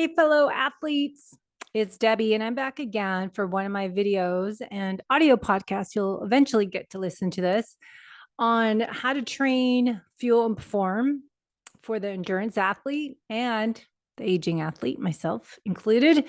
Hey, fellow athletes, it's Debbie, and I'm back again for one of my videos and audio podcasts. You'll eventually get to listen to this on how to train, fuel, and perform for the endurance athlete and the aging athlete, myself included.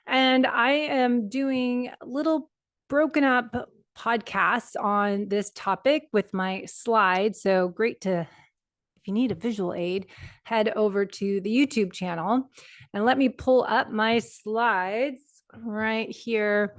And I am doing little broken up podcasts on this topic with my slides. So great to, if you need a visual aid, head over to the YouTube channel and let me pull up my slides right here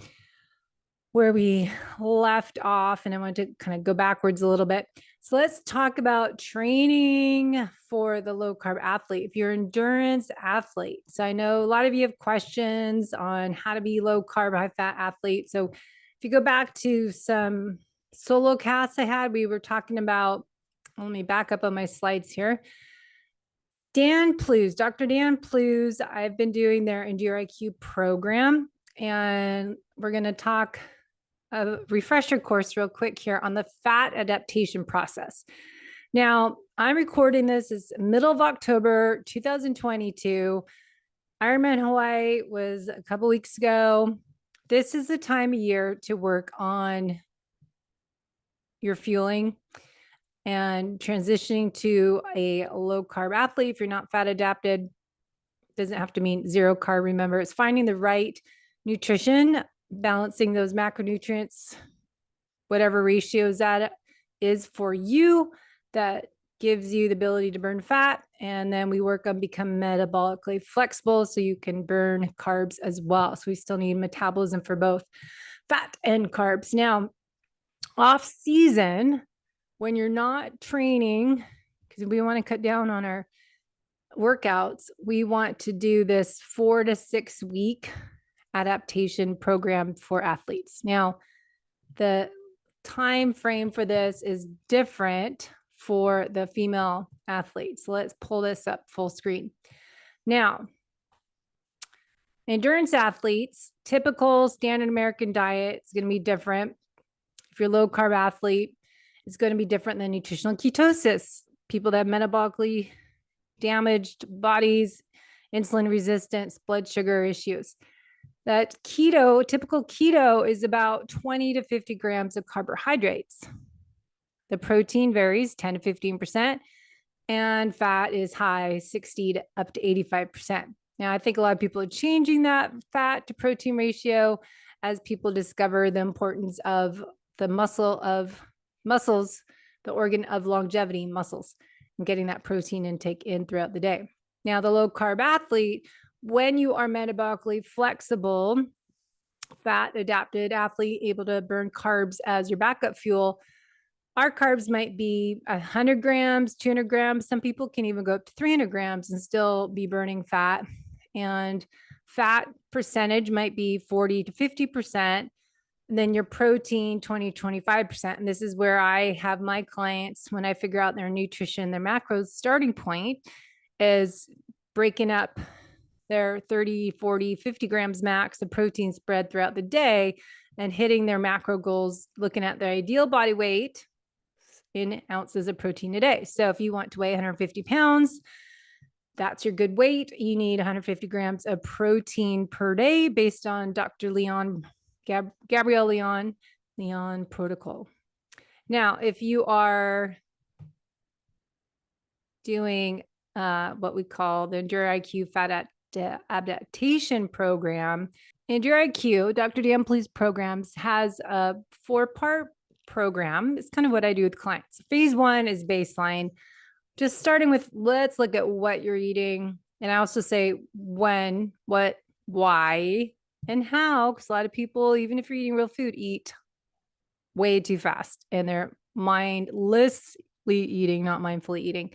where we left off. And I want to kind of go backwards a little bit. So let's talk about training for the low carb athlete. If you're an endurance athlete, so I know a lot of you have questions on how to be low carb, high fat athlete. So if you go back to some solo casts I had, we were talking about, let me back up on my slides here. Dan Plews, Dr. Dan Plews, I've been doing their ENDUREIQ program, and we're going to talk a refresher course real quick here on the fat adaptation process. Now, I'm recording this is middle of October 2022. Ironman Hawaii was a couple weeks ago. This is the time of year to work on your fueling and transitioning to a low carb athlete. If you're not fat adapted, doesn't have to mean zero carb. Remember, it's finding the right nutrition, balancing those macronutrients, whatever ratios that is for you, that gives you the ability to burn fat. And then we work on becoming metabolically flexible so you can burn carbs as well. So we still need metabolism for both fat and carbs. Now, off season, when you're not training, because we want to cut down on our workouts, we want to do this 4 to 6 week adaptation program for athletes. Now, the time frame for this is different for the female athletes. So let's pull this up full screen. Now, endurance athletes, typical standard American diet is going to be different. If you're a low carb athlete, it's going to be different than nutritional ketosis. People that have metabolically damaged bodies, insulin resistance, blood sugar issues. That keto, typical keto is about 20 to 50 grams of carbohydrates. The protein varies 10 to 15%, and fat is high, 60 to up to 85%. Now, I think a lot of people are changing that fat to protein ratio as people discover the importance of the muscles, the organ of longevity, muscles, and getting that protein intake in throughout the day. Now, the low carb athlete, when you are metabolically flexible, fat adapted athlete, able to burn carbs as your backup fuel, our carbs might be 100 grams, 200 grams. Some people can even go up to 300 grams and still be burning fat. And fat percentage might be 40 to 50%. And then your protein, 20, 25%. And this is where I have my clients, when I figure out their nutrition, their macros starting point is breaking up their 30, 40, 50 grams max of protein spread throughout the day and hitting their macro goals, looking at their ideal body weight in ounces of protein a day. So if you want to weigh 150 pounds, that's your good weight. You need 150 grams of protein per day based on Dr. Gabrielle Leon protocol. Now, if you are doing what we call the ENDUREIQ fat adaptation program, ENDUREIQ, Dr. Dan Plews programs, has a 4-part program. It's kind of what I do with clients. Phase 1 is baseline, just starting with, let's look at what you're eating. And I also say when, what, why, and how, because a lot of people, even if you're eating real food, eat way too fast and they're mindlessly eating, not mindfully eating,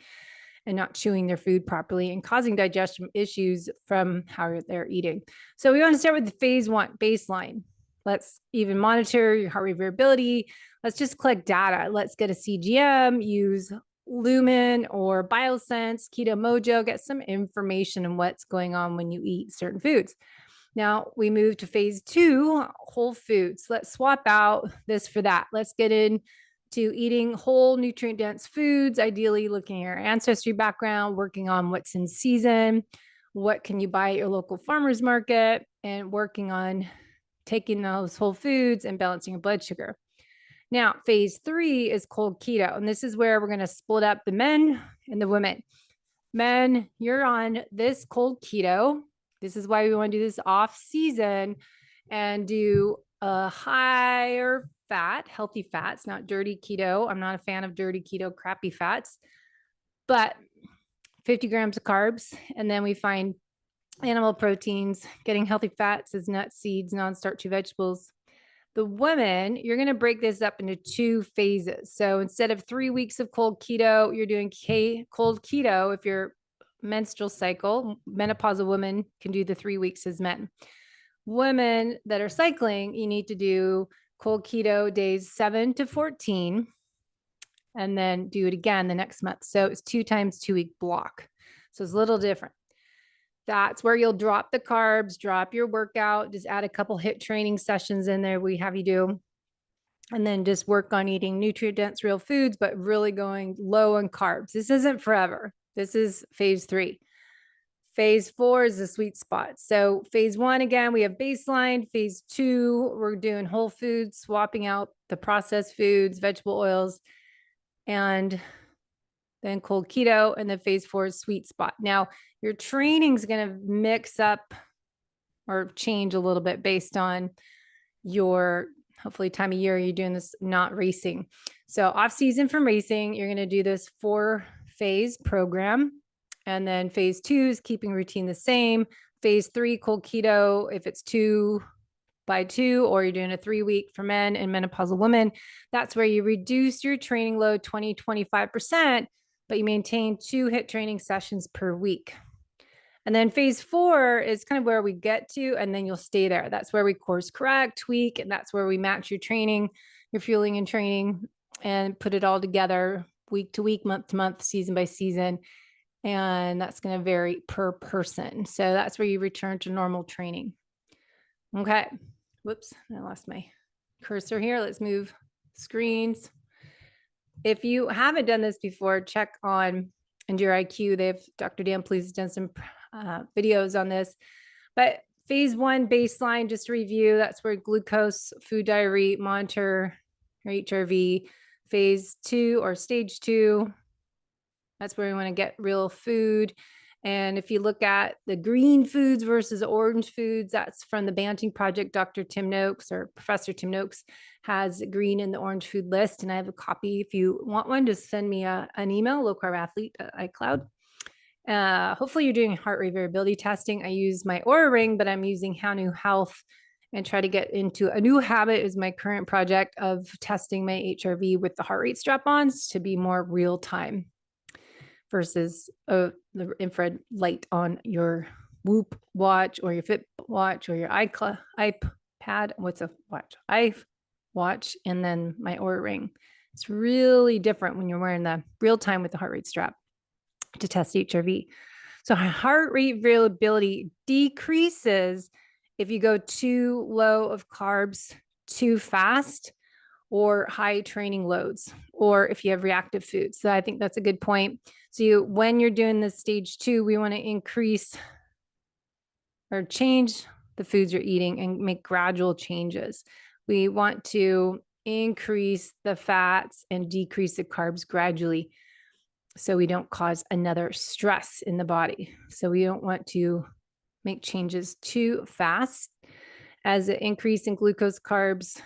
and not chewing their food properly and causing digestion issues from how they're eating. So we want to start with the phase 1 baseline. Let's even monitor your heart rate variability. Let's just collect data. Let's get a CGM, use Lumen or Biosense, Keto Mojo, get some information on what's going on when you eat certain foods. Now we move to phase 2, whole foods. Let's swap out this for that. Let's get into eating whole nutrient dense foods, ideally looking at your ancestry background, working on what's in season, what can you buy at your local farmer's market, and working on taking those whole foods and balancing your blood sugar. Now, phase 3 is cold keto. And this is where we're going to split up the men and the women. Men, you're on this cold keto. This is why we want to do this off season and do a higher fat, healthy fats, not dirty keto. I'm not a fan of dirty keto, crappy fats, but 50 grams of carbs. And then we find animal proteins, getting healthy fats as nuts, seeds, non-starchy vegetables. The women, you're going to break this up into 2 phases. So instead of 3 weeks of cold keto, you're doing cold keto. If your menstrual cycle, menopausal women can do the 3 weeks as men. Women that are cycling, you need to do cold keto days 7 to 14, and then do it again the next month. So it's 2 times 2 week block. So it's a little different. That's where you'll drop the carbs, drop your workout, just add a couple HIIT training sessions in there we have you do, and then just work on eating nutrient-dense real foods, but really going low on carbs. This isn't forever. This is phase 3. Phase 4 is the sweet spot. So phase 1, again, we have baseline. Phase 2, we're doing whole foods, swapping out the processed foods, vegetable oils, and then cold keto. And then phase 4 is sweet spot. Now, your training is going to mix up or change a little bit based on your, hopefully, time of year you're doing this, not racing. So off season from racing, you're going to do this 4-phase program. And then phase 2 is keeping routine the same. Phase 3, cold keto, if it's 2 by 2, or you're doing a 3-week for men and menopausal women, that's where you reduce your training load 20-25%, but you maintain 2 HIIT training sessions per week. And then phase 4 is kind of where we get to, and then you'll stay there. That's where we course correct, tweak, and that's where we match your training, your fueling and training, and put it all together week to week, month to month, season by season. And that's going to vary per person. So that's where you return to normal training. Okay. Whoops, I lost my cursor here. Let's move screens. If you haven't done this before, check on ENDUREIQ. They have Dr. Dan Please done some videos on this. But phase 1 baseline, just to review, that's where glucose, food diary, monitor your HRV. Phase 2 or stage 2, that's where we want to get real food. And if you look at the green foods versus orange foods, that's from the Banting Project. Dr. Tim Noakes, or Professor Tim Noakes, has green and the orange food list. And I have a copy. If you want one, just send me an email, lowcarbathlete@iCloud. Hopefully you're doing heart rate variability testing. I use my Oura Ring, but I'm using How New Health and try to get into a new habit is my current project of testing my HRV with the heart rate strap-ons to be more real time versus the infrared light on your Whoop watch or your Fit watch or your iPad. What's a watch? iWatch, and then my Oura Ring. It's really different when you're wearing the real time with the heart rate strap to test HRV. So heart rate variability decreases if you go too low of carbs too fast, or high training loads, or if you have reactive foods. So I think that's a good point. So when you're doing this stage 2, we want to increase or change the foods you're eating and make gradual changes. We want to increase the fats and decrease the carbs gradually, so we don't cause another stress in the body. So we don't want to make changes too fast. As an increase in glucose, carbs,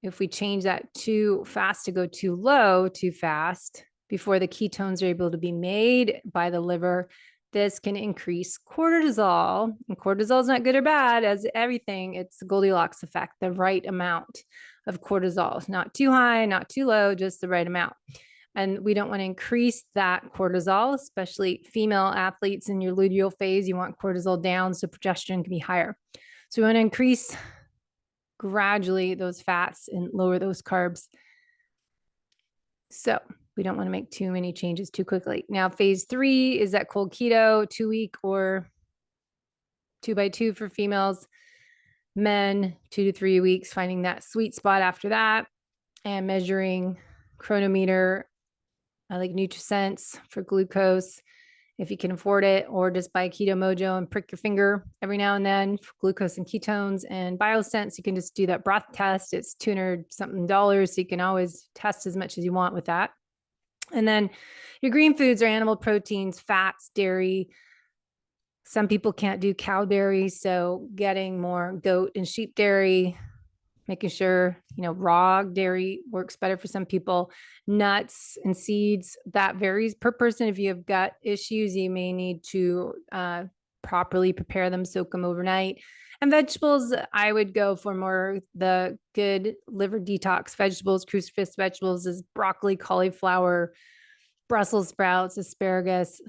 if we change that too fast to go too low too fast before the ketones are able to be made by the liver, this can increase cortisol. And cortisol is not good or bad, as everything. It's the Goldilocks effect, the right amount of cortisol. Not too high, not too low, just the right amount. And we don't want to increase that cortisol, especially female athletes in your luteal phase. You want cortisol down so progesterone can be higher. So we want to increase gradually those fats and lower those carbs. So we don't want to make too many changes too quickly. Now, phase 3 is that cold keto, 2-week or 2 by 2 for females. Men, 2 to 3 weeks, finding that sweet spot after that, and measuring chronometer. I like NutriSense for glucose if you can afford it, or just buy Keto Mojo and prick your finger every now and then for glucose and ketones. And BioSense, you can just do that breath test. It's $200 something. So you can always test as much as you want with that. And then your green foods are animal proteins, fats, dairy. Some people can't do cow dairy, so getting more goat and sheep dairy, making sure, raw dairy works better for some people. Nuts and seeds, that varies per person. If you have gut issues, you may need to properly prepare them, soak them overnight. And vegetables, I would go for more the good liver detox vegetables. Crucifix vegetables is broccoli, cauliflower, Brussels sprouts, asparagus.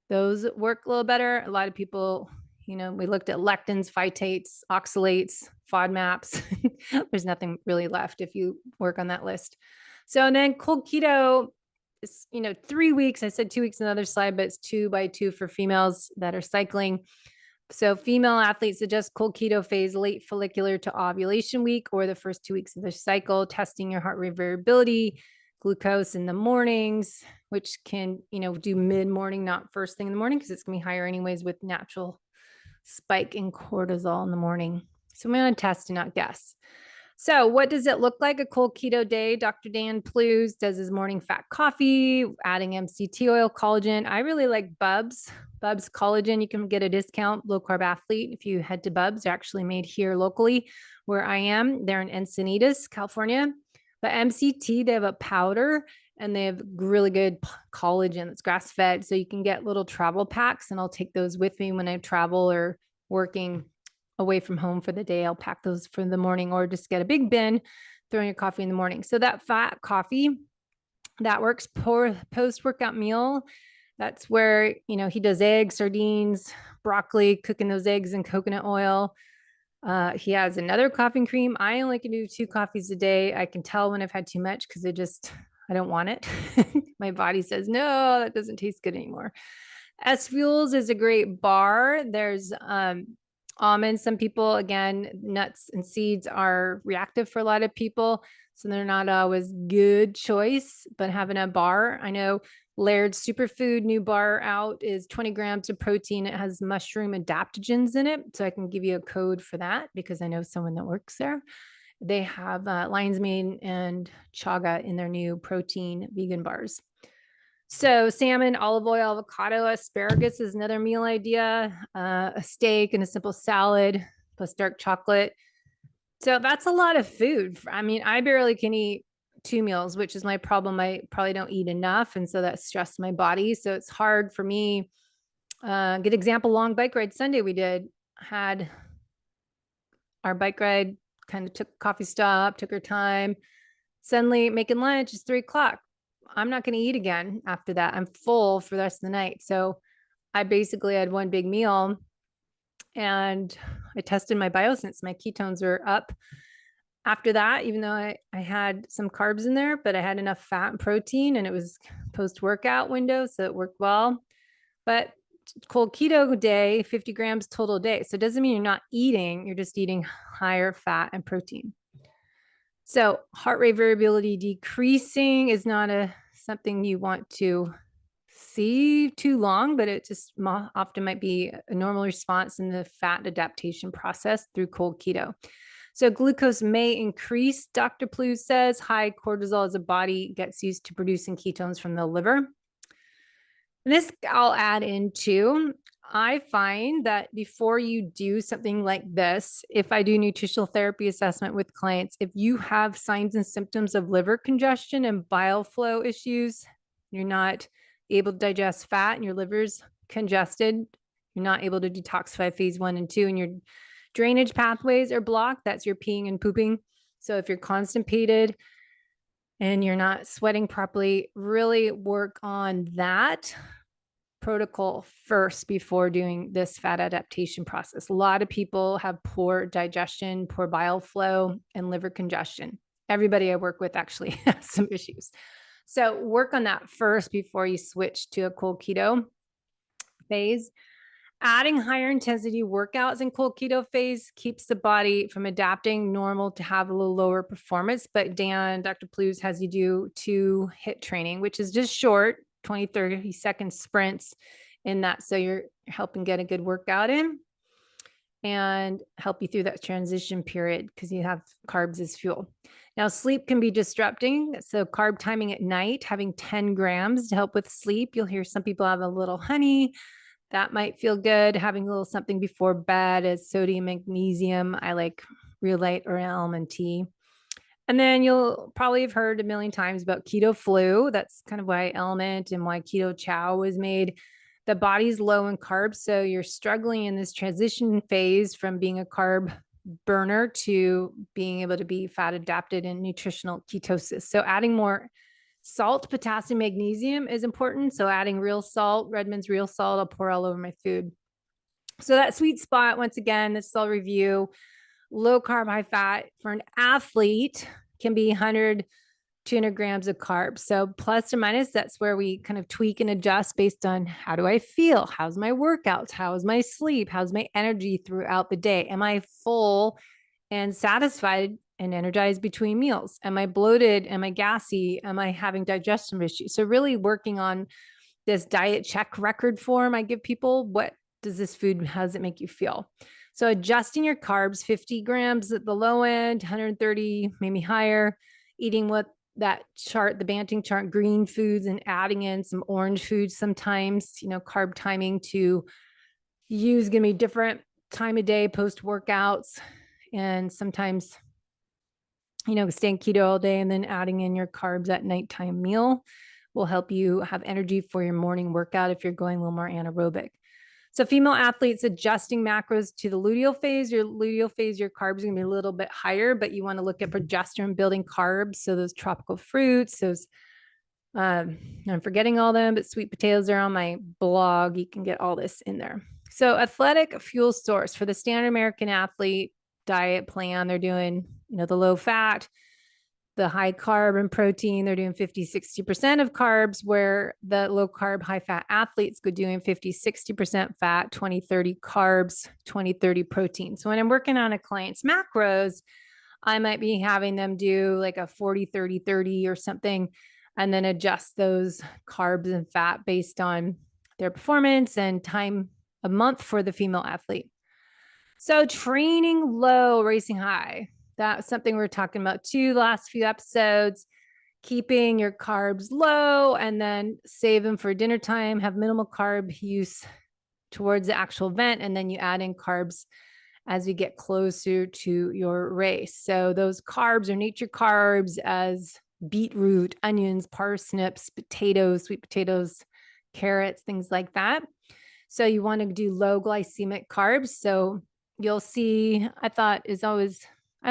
Those work a little better. A lot of people, we looked at lectins, phytates, oxalates, FODMAPs. There's nothing really left if you work on that list. So then cold keto is, 3 weeks. I said 2 weeks in another slide, but it's 2 by 2 for females that are cycling. So female athletes adjust cold keto phase late follicular to ovulation week or the first 2 weeks of the cycle, testing your heart rate variability, glucose in the mornings, which can, do mid-morning, not first thing in the morning, because it's going to be higher anyways with natural spike in cortisol in the morning. So I'm going to test and not guess. So what does it look like a cold keto day? Dr. Dan Plews does his morning fat coffee, adding MCT oil, collagen. I really like Bubs collagen. You can get a discount, low carb athlete. If you head to Bubs, they're actually made here locally where I am. They're in Encinitas, California. But MCT, they have a powder and they have really good collagen that's grass fed. So you can get little travel packs, and I'll take those with me when I travel or working away from home for the day. I'll pack those for the morning, or just get a big bin, throw in your coffee in the morning. So that fat coffee, that works post-workout meal. That's where, he does eggs, sardines, broccoli, cooking those eggs in coconut oil. He has another coffee and cream. I only can do 2 coffees a day. I can tell when I've had too much because I don't want it. My body says, no, that doesn't taste good anymore. SFUELS is a great bar. There's almonds. Some people, again, nuts and seeds are reactive for a lot of people, so they're not always good choice, but having a bar, I know Laird Superfood new bar out is 20 grams of protein. It has mushroom adaptogens in it. So I can give you a code for that because I know someone that works there. They have lion's mane and chaga in their new protein vegan bars. So salmon, olive oil, avocado, asparagus is another meal idea, a steak and a simple salad plus dark chocolate. So that's a lot of food. I mean, I barely can eat 2 meals, which is my problem. I probably don't eat enough. And so that stressed my body. So it's hard for me. Good example, long bike ride Sunday we had our bike ride, kind of took a coffee stop, took our time. Suddenly making lunch is 3 o'clock. I'm not going to eat again after that. I'm full for the rest of the night. So I basically had one big meal, and I tested my BioSense. My ketones are up after that, even though I had some carbs in there, but I had enough fat and protein, and it was post-workout window, so it worked well. But cold keto day, 50 grams total day. So it doesn't mean you're not eating, you're just eating higher fat and protein. So heart rate variability decreasing is not something you want to see too long, but it just often might be a normal response in the fat adaptation process through cold keto. So glucose may increase, Dr. Plews says. High cortisol as the body gets used to producing ketones from the liver. And this I'll add into. I find that before you do something like this, if I do nutritional therapy assessment with clients, if you have signs and symptoms of liver congestion and bile flow issues, you're not able to digest fat and your liver's congested, you're not able to detoxify phase 1 and 2, and your drainage pathways are blocked, that's your peeing and pooping. So if you're constipated and you're not sweating properly, really work on that protocol first before doing this fat adaptation process. A lot of people have poor digestion, poor bile flow, and liver congestion. Everybody I work with actually has some issues. So work on that first before you switch to a cold keto phase. Adding higher intensity workouts in cold keto phase keeps the body from adapting normal to have a little lower performance. But Dr. Plews has you do 2 HIIT training, which is just short, 20, 30 second sprints in that. So you're helping get a good workout in and help you through that transition period because you have carbs as fuel. Now, sleep can be disrupting. So carb timing at night, having 10 grams to help with sleep. You'll hear some people have a little honey. That might feel good. Having a little something before bed as sodium, magnesium. I like Real Light or almond tea. And then you'll probably have heard a million times about keto flu. That's kind of why Element and why keto chow was made. The body's low in carbs. So you're struggling in this transition phase from being a carb burner to being able to be fat adapted in nutritional ketosis. So adding more salt, potassium, magnesium is important. So adding real salt, Redmond's real salt, I'll pour all over my food. So that sweet spot, once again, this is all review. Low carb, high fat for an athlete can be 100, 200 grams of carbs. So plus or minus, that's where we kind of tweak and adjust based on how do I feel? How's my workouts? How's my sleep? How's my energy throughout the day? Am I full and satisfied and energized between meals? Am I bloated? Am I gassy? Am I having digestion issues? So really working on this diet check record form I give people. What does this food, how does it make you feel? So adjusting your carbs, 50 grams at the low end, 130, maybe higher, eating what that chart, the Banting chart, green foods, and adding in some orange foods sometimes, carb timing to use going to be different time of day post workouts. And sometimes, staying keto all day and then adding in your carbs at nighttime meal will help you have energy for your morning workout if you're going a little more anaerobic. So female athletes adjusting macros to the luteal phase. Your luteal phase, your carbs are going to be a little bit higher, but you want to look at progesterone building carbs. So those tropical fruits, those, I'm forgetting all them, but sweet potatoes are on my blog. You can get all this in there. So athletic fuel source for the standard American athlete diet plan. They're doing, the low fat, the high carb and protein, they're doing 50, 60% of carbs, where the low carb, high fat athletes go doing 50, 60% fat, 20, 30 carbs, 20, 30 protein. So when I'm working on a client's macros, I might be having them do like a 40, 30, 30 or something, and then adjust those carbs and fat based on their performance and time a month for the female athlete. So training low, racing high. That's something we're talking about too, the last few episodes, keeping your carbs low and then save them for dinner time, have minimal carb use towards the actual event. And then you add in carbs as we get closer to your race. So those carbs are nature carbs as beetroot, onions, parsnips, potatoes, sweet potatoes, carrots, things like that. So you want to do low glycemic carbs. So you'll see, I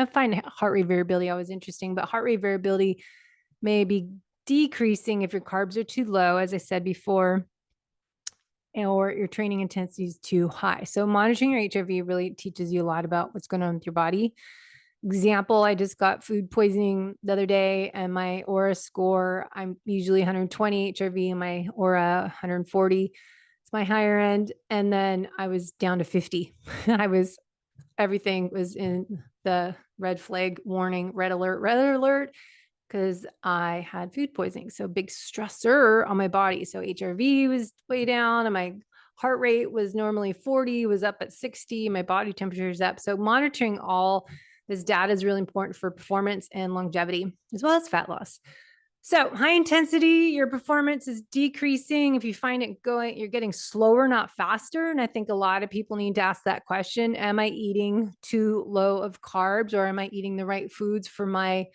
find heart rate variability always interesting, but heart rate variability may be decreasing if your carbs are too low, as I said before, or your training intensity is too high. So monitoring your HRV really teaches you a lot about what's going on with your body. Example, I just got food poisoning the other day and my aura score, I'm usually 120 HRV and my aura 140. It's my higher end. And then I was down to 50. Everything was in the red flag warning, red alert, because I had food poisoning. So big stressor on my body. So HRV was way down and my heart rate was normally 40, was up at 60. My body temperature is up. So monitoring all this data is really important for performance and longevity, as well as fat loss. So high intensity, your performance is decreasing. If you find it going, you're getting slower, not faster. And I think a lot of people need to ask that question. Am I eating too low of carbs, or am I eating the right foods for my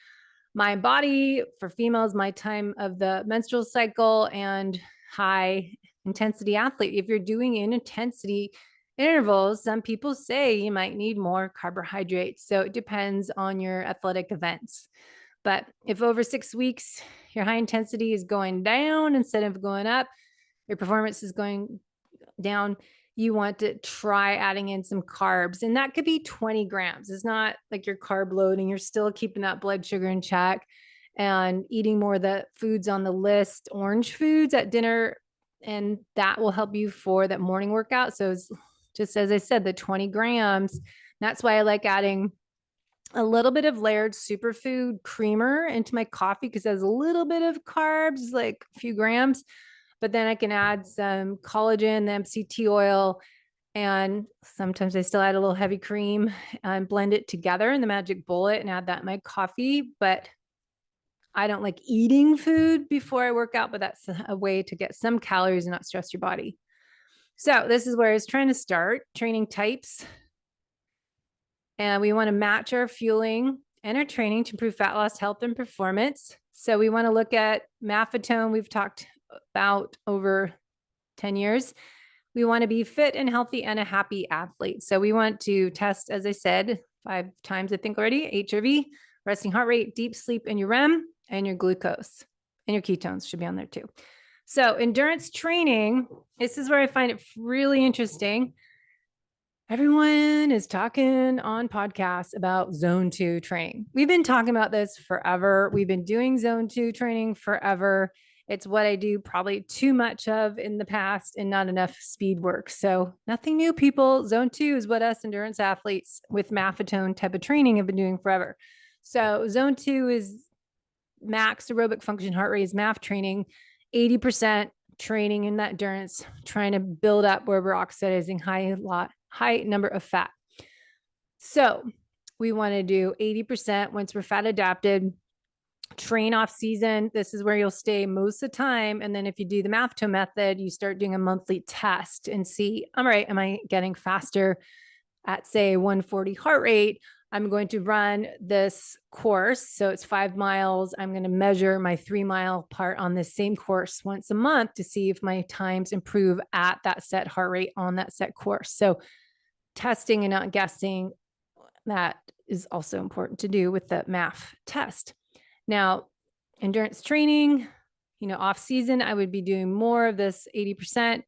body? For females, my time of the menstrual cycle and high intensity athlete. If you're doing in intensity intervals, some people say you might need more carbohydrates. So it depends on your athletic events. But if over 6 weeks, your high intensity is going down instead of going up, your performance is going down, you want to try adding in some carbs. And that could be 20 grams. It's not like you're carb loading. You're still keeping that blood sugar in check and eating more of the foods on the list, orange foods at dinner. And that will help you for that morning workout. So it's just, as I said, the 20 grams. That's why I like adding a little bit of layered superfood creamer into my coffee, because it has a little bit of carbs, like a few grams, but then I can add some collagen, the MCT oil, and sometimes I still add a little heavy cream and blend it together in the magic bullet and add that in my coffee. But I don't like eating food before I work out, but that's a way to get some calories and not stress your body. So this is where I was trying to start training types. And we want to match our fueling and our training to improve fat loss, health, and performance. So we want to look at MAFFTone. We've talked about over 10 years. We want to be fit and healthy and a happy athlete. So we want to test, as I said, 5 times, I think already, HRV, resting heart rate, deep sleep, and your REM, and your glucose, and your ketones should be on there too. So endurance training, this is where I find it really interesting. Everyone is talking on podcasts about zone 2 training. We've been talking about this forever. We've been doing zone 2 training forever. It's what I do probably too much of in the past and not enough speed work. So nothing new, people. Zone 2 is what us endurance athletes with MAFFTone type of training have been doing forever. So zone 2 is max aerobic function heart rate is MAF training, 80% training in that endurance, trying to build up where we're oxidizing high number of fat. So we want to do 80% once we're fat adapted, train off season. This is where you'll stay most of the time. And then if you do the MAFFTone method, you start doing a monthly test and see, all right, am I getting faster at say 140 heart rate? I'm going to run this course. So it's 5 miles. I'm going to measure my 3-mile part on this same course once a month to see if my times improve at that set heart rate on that set course. So testing and not guessing, that is also important to do with the MAF test. Now, endurance training, off season, I would be doing more of this 80%.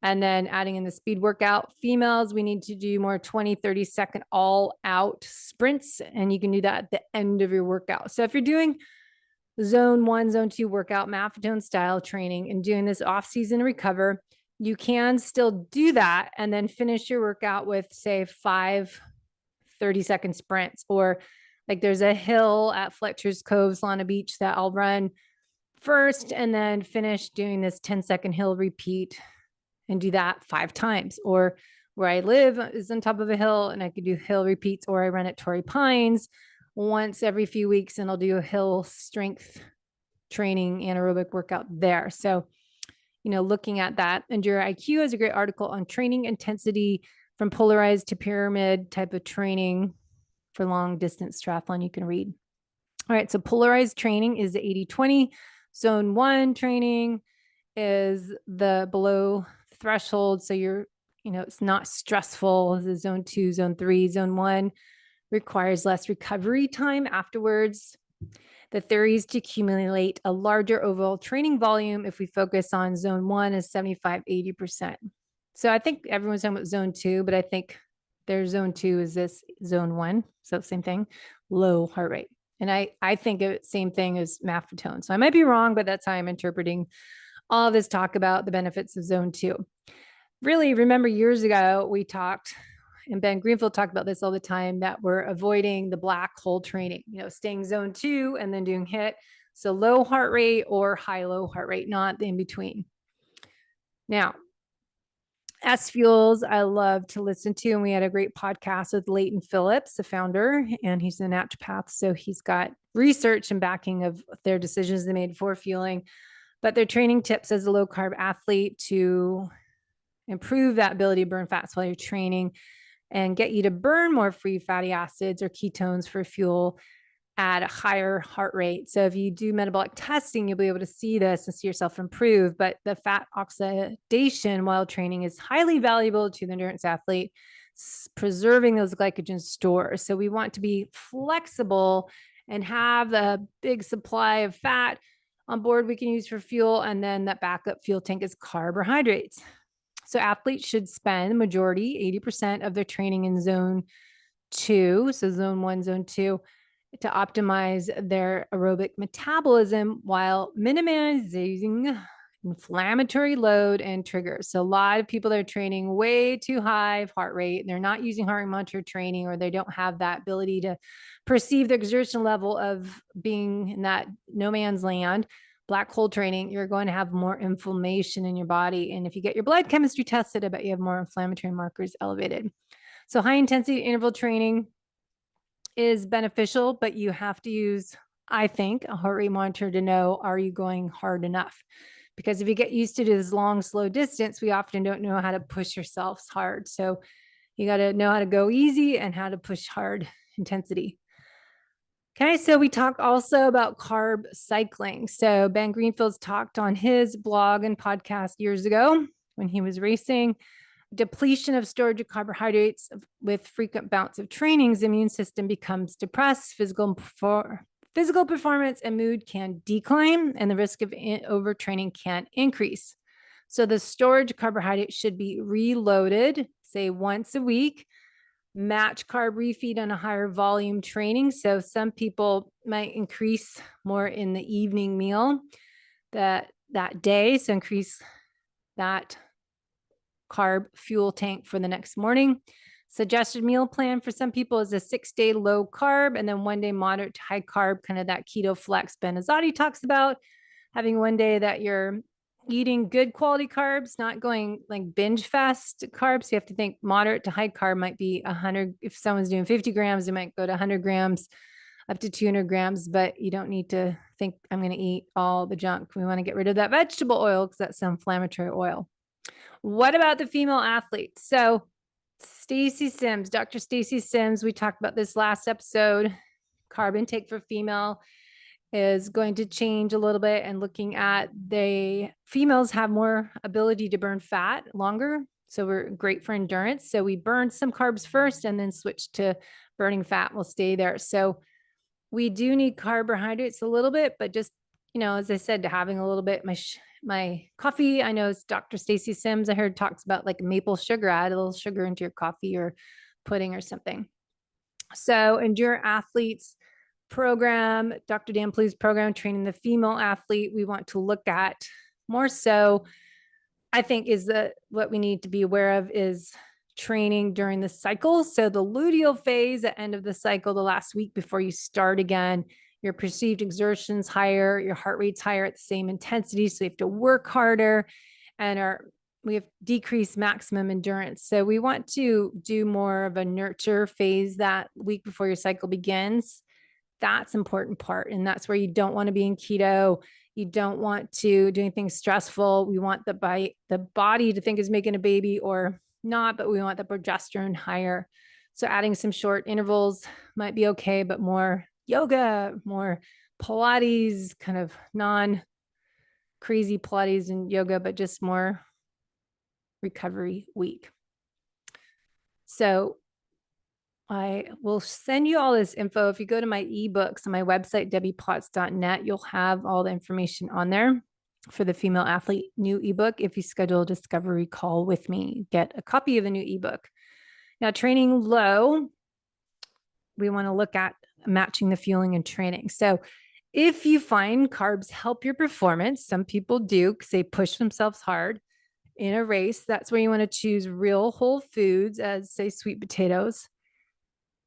And then adding in the speed workout. Females, we need to do more 20, 30-second all out sprints. And you can do that at the end of your workout. So if you're doing zone 1, zone 2 workout, MAFFTone style training and doing this off season recover, you can still do that and then finish your workout with say 5 30-second sprints. Or like there's a hill at Fletcher's Cove, Solana Beach that I'll run first and then finish doing this 10-second hill repeat and do that 5 times. Or where I live is on top of a hill and I could do hill repeats, or I run at Torrey Pines once every few weeks and I'll do a hill strength training anaerobic workout there. So, looking at that, ENDUREIQ has a great article on training intensity from polarized to pyramid type of training for long distance triathlon you can read. All right. So polarized training is the 80-20. Zone 1 training is the below threshold. So you're, it's not stressful. The zone 2, zone 3, zone 1 requires less recovery time afterwards. The theory is to accumulate a larger overall training volume if we focus on zone 1 as 75, 80%. So I think everyone's talking about zone 2, but I think their zone 2 is this zone 1. So same thing, low heart rate. And I think it's same thing as MAFFTone. So I might be wrong, but that's how I'm interpreting all this talk about the benefits of zone 2. Really, remember years ago, we talked, and Ben Greenfield talked about this all the time, that we're avoiding the black hole training, staying zone 2 and then doing HIIT. So low heart rate or high-low heart rate, not the in between. Now, SFUELS, I love to listen to, and we had a great podcast with Leighton Phillips, the founder, and he's a naturopath. So he's got research and backing of their decisions they made for fueling, but their training tips as a low carb athlete to improve that ability to burn fats while you're training and get you to burn more free fatty acids or ketones for fuel at a higher heart rate. So if you do metabolic testing, you'll be able to see this and see yourself improve. But the fat oxidation while training is highly valuable to the endurance athlete, preserving those glycogen stores. So we want to be flexible and have a big supply of fat on board we can use for fuel. And then that backup fuel tank is carbohydrates. So athletes should spend the majority, 80% of their training in zone 2. So zone 1, zone 2, to optimize their aerobic metabolism while minimizing inflammatory load and triggers. So a lot of people are training way too high of heart rate. They're not using heart rate monitor training, or they don't have that ability to perceive the exertion level of being in that no man's land. black hole training, you're going to have more inflammation in your body. And if you get your blood chemistry tested, I bet you have more inflammatory markers elevated. So high intensity interval training is beneficial, but you have to use, I think, a heart rate monitor to know, are you going hard enough? Because if you get used to this long, slow distance, we often don't know how to push yourselves hard. So you got to know how to go easy and how to push hard intensity. Okay, so we talk also about carb cycling. So Ben Greenfield's talked on his blog and podcast years ago when he was racing. Depletion of storage of carbohydrates with frequent bouts of trainings, the immune system becomes depressed, physical performance and mood can decline, and the risk of overtraining can increase. So the storage carbohydrates should be reloaded, say once a week. Match carb refeed on a higher volume training. So some people might increase more in the evening meal that day. So increase that carb fuel tank for the next morning. Suggested meal plan for some people is a 6-day low carb and then 1 day moderate to high carb, kind of that keto flex Ben Azadi talks about. Having 1 day that you're eating good quality carbs, not going like binge fast carbs. You have to think moderate to high carb might be 100. If someone's doing 50 grams, it might go to 100 grams up to 200 grams, but you don't need to think I'm going to eat all the junk. We want to get rid of that vegetable oil because that's inflammatory oil. What about the female athletes? So Stacy Sims, Dr. Stacy Sims, we talked about this last episode. Carb intake for female is going to change a little bit, and looking at the females have more ability to burn fat longer. So we're great for endurance. So we burn some carbs first and then switch to burning fat. We'll stay there. So we do need carbohydrates a little bit, but just, as I said, having a little bit, my coffee, I know it's Dr. Stacy Sims, I heard talks about like maple sugar, add a little sugar into your coffee or pudding or something. So Endure Athletes program, Dr. Dan Plu's program, training the female athlete, we want to look at more so, I think, is that what we need to be aware of is training during the cycle. So the luteal phase at end of the cycle, the last week before you start again, your perceived exertion's higher, your heart rate's higher at the same intensity. So you have to work harder and we have decreased maximum endurance. So we want to do more of a nurture phase that week before your cycle begins. That's an important part. And that's where you don't want to be in keto. You don't want to do anything stressful. We want the body to think is making a baby or not, but we want the progesterone higher. So adding some short intervals might be okay, but more yoga, more Pilates, kind of non-crazy Pilates and yoga, but just more recovery week. So I will send you all this info. If you go to my ebooks on my website, debbiepotts.net, you'll have all the information on there for the female athlete new ebook. If you schedule a discovery call with me, get a copy of the new ebook. Now, training low, we want to look at matching the fueling and training. So if you find carbs help your performance, some people do because they push themselves hard in a race, that's where you want to choose real whole foods as, say, sweet potatoes.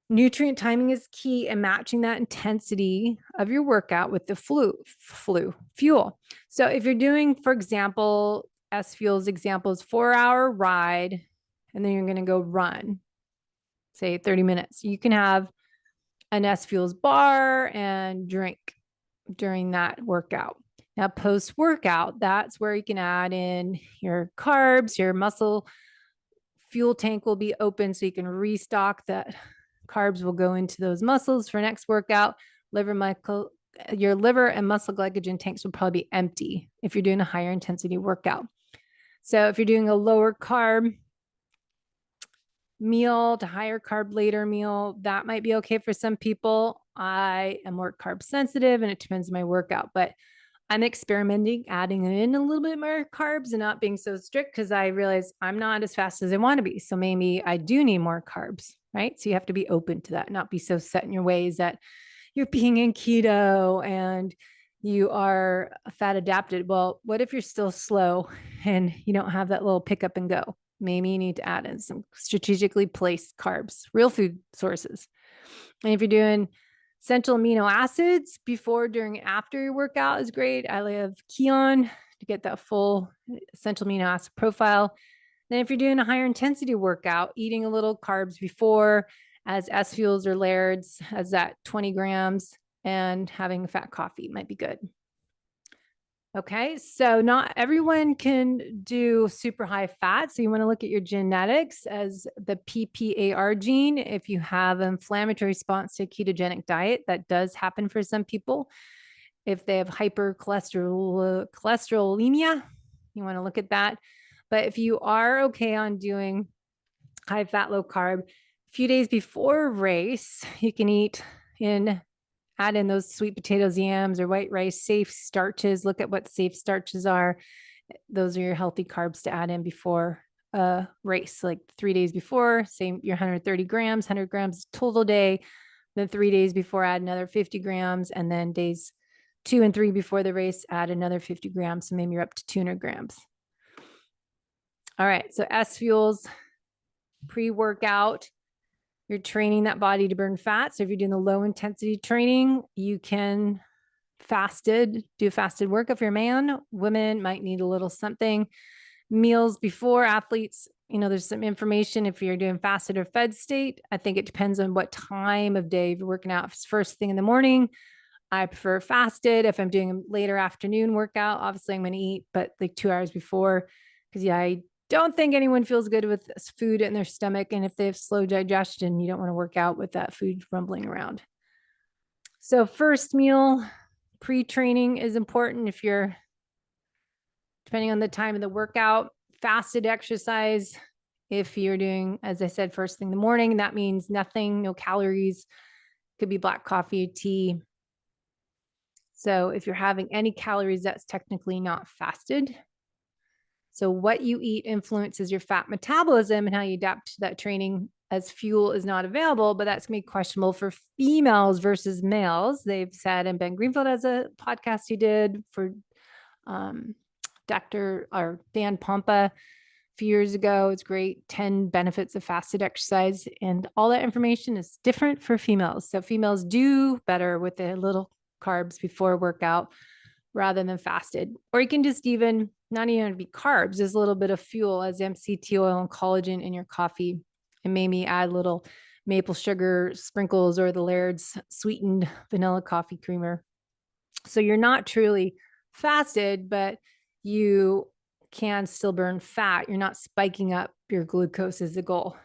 Nutrient timing is key and matching that intensity of your workout with the fuel. So if you're doing, for example, SFUELS example is 4-hour ride, and then you're going to go run, say 30 minutes. You can have an SFUELS bar and drink during that workout. Now, post-workout, that's where you can add in your carbs, your muscle fuel tank will be open so you can restock that. Carbs will go into those muscles for next workout. Your liver and muscle glycogen tanks will probably be empty if you're doing a higher intensity workout. So if you're doing a lower carb meal to higher carb later meal, that might be okay for some people. I am more carb sensitive and it depends on my workout, but I'm experimenting, adding in a little bit more carbs and not being so strict because I realize I'm not as fast as I want to be. So maybe I do need more carbs, right? So you have to be open to that, not be so set in your ways that you're being in keto and you are fat adapted. Well, what if you're still slow and you don't have that little pick up and go? Maybe you need to add in some strategically placed carbs, real food sources. And if you're doing Essential amino acids before, during, after your workout is great. I have KETONE to get that full essential amino acid profile. Then if you're doing a higher intensity workout, eating a little carbs before as SFUELS or LAIRDs as that 20 grams, and having a fat coffee might be good. Okay, so not everyone can do super high fat. So you want to look at your genetics as the PPAR gene. If you have an inflammatory response to a ketogenic diet, that does happen for some people. If they have hypercholesterolemia, you want to look at that. But if you are okay on doing high fat, low carb, a few days before a race, you can add in those sweet potatoes, yams, or white rice, safe starches. Look at what safe starches are. Those are your healthy carbs to add in before a race, like 3 days before, say your 130 grams, 100 grams total day. Then 3 days before, add another 50 grams. And then days 2 and 3 before the race, add another 50 grams. So maybe you're up to 200 grams. All right. So SFUELS, pre-workout, you're training that body to burn fat. So if you're doing the low intensity training, you can do fasted work if you're a man. Women might need a little something. Meals before, athletes, there's some information if you're doing fasted or fed state. I think it depends on what time of day you're working out. If it's first thing in the morning, I prefer fasted. If I'm doing a later afternoon workout, obviously I'm going to eat, but like 2 hours before, because I don't think anyone feels good with food in their stomach. And if they have slow digestion, you don't want to work out with that food rumbling around. So first meal, pre-training is important. If you're, depending on the time of the workout, fasted exercise. If you're doing, as I said, first thing in the morning, that means nothing, no calories. Could be black coffee, tea. So if you're having any calories, that's technically not fasted. So what you eat influences your fat metabolism and how you adapt to that training, as fuel is not available, but that's going to be questionable for females versus males. They've said, and Ben Greenfield has a podcast he did for Dr. or Dan Pompa a few years ago. It's great. 10 benefits of fasted exercise. And all that information is different for females. So females do better with a little carbs before workout rather than fasted. Or you can just even, not even be carbs, there's a little bit of fuel as MCT oil and collagen in your coffee, and maybe add little maple sugar sprinkles or the Laird's sweetened vanilla coffee creamer. So you're not truly fasted, but you can still burn fat. You're not spiking up your glucose is the goal.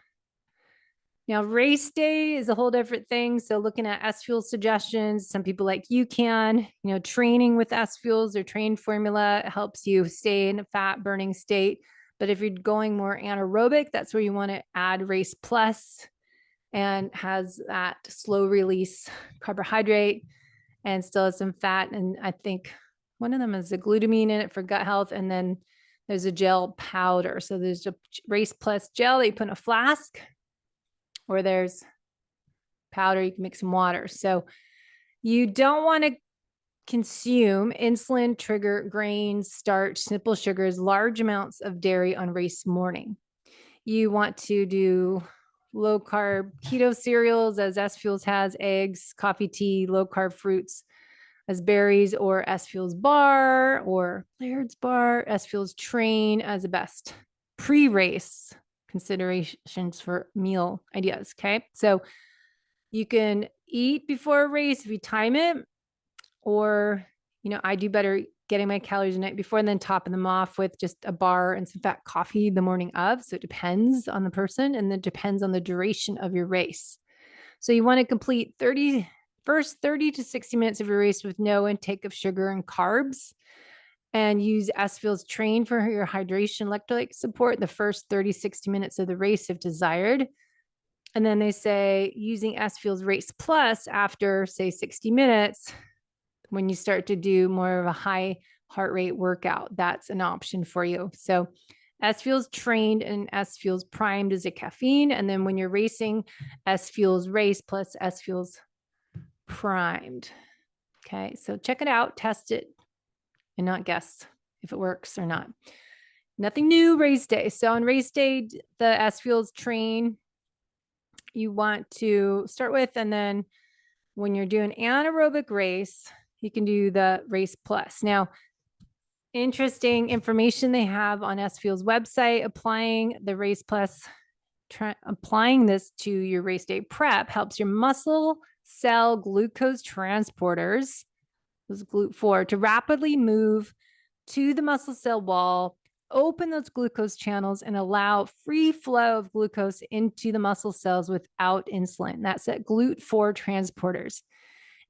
Now, race day is a whole different thing. So looking at SFUEL suggestions, some people like training with SFUELs or train formula helps you stay in a fat burning state. But if you're going more anaerobic, that's where you want to add Race Plus, and has that slow release carbohydrate and still has some fat. And I think one of them is the glutamine in it for gut health. And then there's a gel powder. So there's a Race Plus gel that you put in a flask, or there's powder, you can mix some water. So you don't want to consume insulin, trigger, grains, starch, simple sugars, large amounts of dairy on race morning. You want to do low carb keto cereals, as SFUELS has, eggs, coffee, tea, low carb fruits as berries, or SFUELS bar or Laird's bar, SFUELS train as the best pre-race considerations for meal ideas. Okay. So you can eat before a race if you time it, or, I do better getting my calories the night before and then topping them off with just a bar and some fat coffee the morning of. So it depends on the person, and then depends on the duration of your race. So you want to complete first 30 to 60 minutes of your race with no intake of sugar and carbs, and use SFUELS train for your hydration electrolyte support the first 30, 60 minutes of the race if desired. And then they say using SFUELS Race Plus after, say, 60 minutes, when you start to do more of a high heart rate workout, that's an option for you. So SFUELS trained and SFUELS primed is a caffeine. And then when you're racing, SFUELS Race plus SFUELS primed. Okay, so check it out, test it, and not guess if it works or not. Nothing new race day. So on race day, the SFUELS train you want to start with, and then when you're doing anaerobic race, you can do the race plus. Now, interesting information they have on SFUELS website, applying the race plus, applying this to your race day prep helps your muscle cell glucose transporters, those GLUT4, to rapidly move to the muscle cell wall, open those glucose channels, and allow free flow of glucose into the muscle cells without insulin. That's at GLUT4 transporters.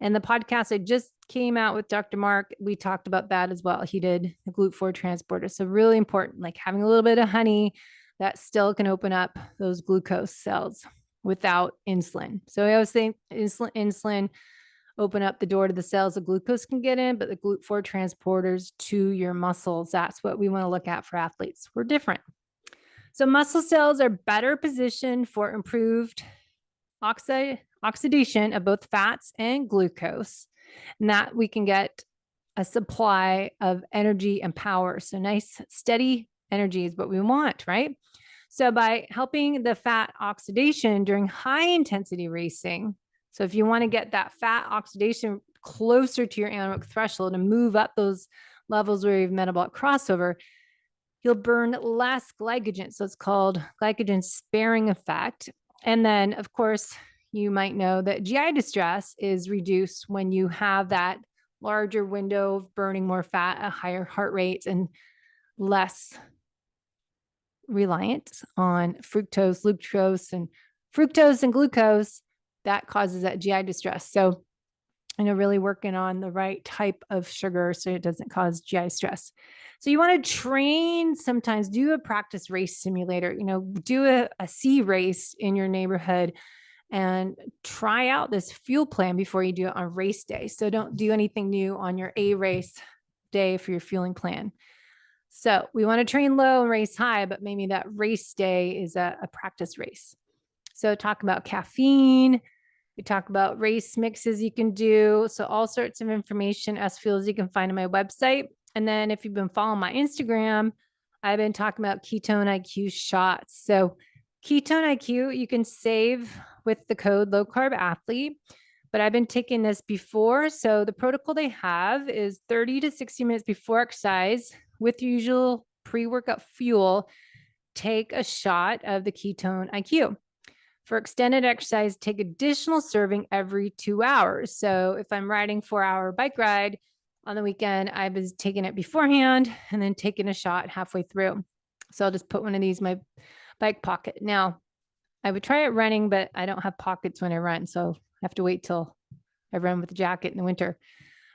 And the podcast I just came out with Dr. Mark, we talked about that as well. He did the GLUT4 transporter. So really important, like having a little bit of honey that still can open up those glucose cells without insulin. So I always think insulin open up the door to the cells the glucose can get in, but the GLUT4 transporters to your muscles, that's what we want to look at for athletes. We're different. So muscle cells are better positioned for improved oxidation of both fats and glucose, and that we can get a supply of energy and power. So nice, steady energy is what we want, right? So by helping the fat oxidation during high intensity racing, so if you want to get that fat oxidation closer to your anaerobic threshold and move up those levels where you have metabolic crossover, you'll burn less glycogen. So it's called glycogen sparing effect. And then, of course, you might know that GI distress is reduced when you have that larger window of burning more fat at higher heart rates and less reliant on fructose and glucose. That causes that GI distress. So, really working on the right type of sugar so it doesn't cause GI stress. So you want to train, sometimes do a practice race simulator, do a C race in your neighborhood and try out this fuel plan before you do it on race day. So don't do anything new on your A race day for your fueling plan. So we want to train low and race high, but maybe that race day is a practice race. So talk about caffeine. We talk about race mixes you can do. So all sorts of information, SFUELS, you can find on my website. And then if you've been following my Instagram, I've been talking about Ketone IQ shots. So Ketone IQ, you can save with the code low carb athlete, but I've been taking this before. So the protocol they have is 30 to 60 minutes before exercise with your usual pre-workout fuel, take a shot of the Ketone IQ. For extended exercise, take additional serving every 2 hours. So if I'm riding 4-hour bike ride on the weekend, I was taking it beforehand and then taking a shot halfway through. So I'll just put one of these in my bike pocket. Now, I would try it running, but I don't have pockets when I run. So I have to wait till I run with a jacket in the winter.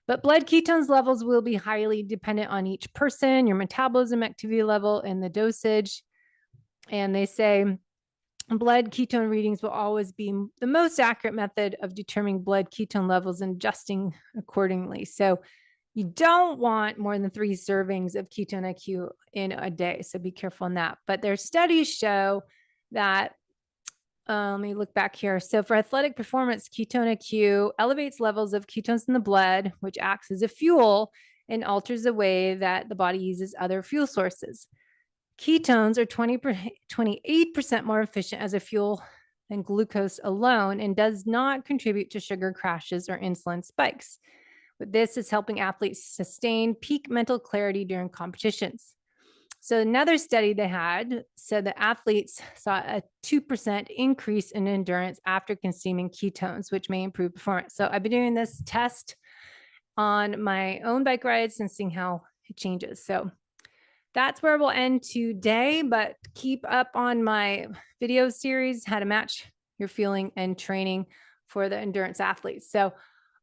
But blood ketones levels will be highly dependent on each person, your metabolism activity level, and the dosage. And they say blood ketone readings will always be the most accurate method of determining blood ketone levels and adjusting accordingly. So you don't want more than 3 servings of Ketone IQ in a day. So be careful on that. But their studies show that, let me look back here. So for athletic performance, Ketone IQ elevates levels of ketones in the blood, which acts as a fuel and alters the way that the body uses other fuel sources. Ketones are 28% more efficient as a fuel than glucose alone and does not contribute to sugar crashes or insulin spikes. But this is helping athletes sustain peak mental clarity during competitions. So another study they had said that athletes saw a 2% increase in endurance after consuming ketones, which may improve performance. So I've been doing this test on my own bike rides and seeing how it changes. So that's where we'll end today, but keep up on my video series, how to match your fueling and training for the endurance athletes. So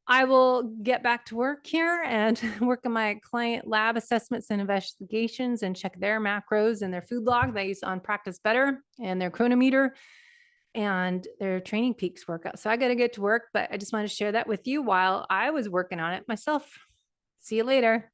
I will get back to work here and work on my client lab assessments and investigations and check their macros and their food log they use on Practice Better and their chronometer and their Training Peaks workout. So I got to get to work, but I just want to share that with you while I was working on it myself. See you later.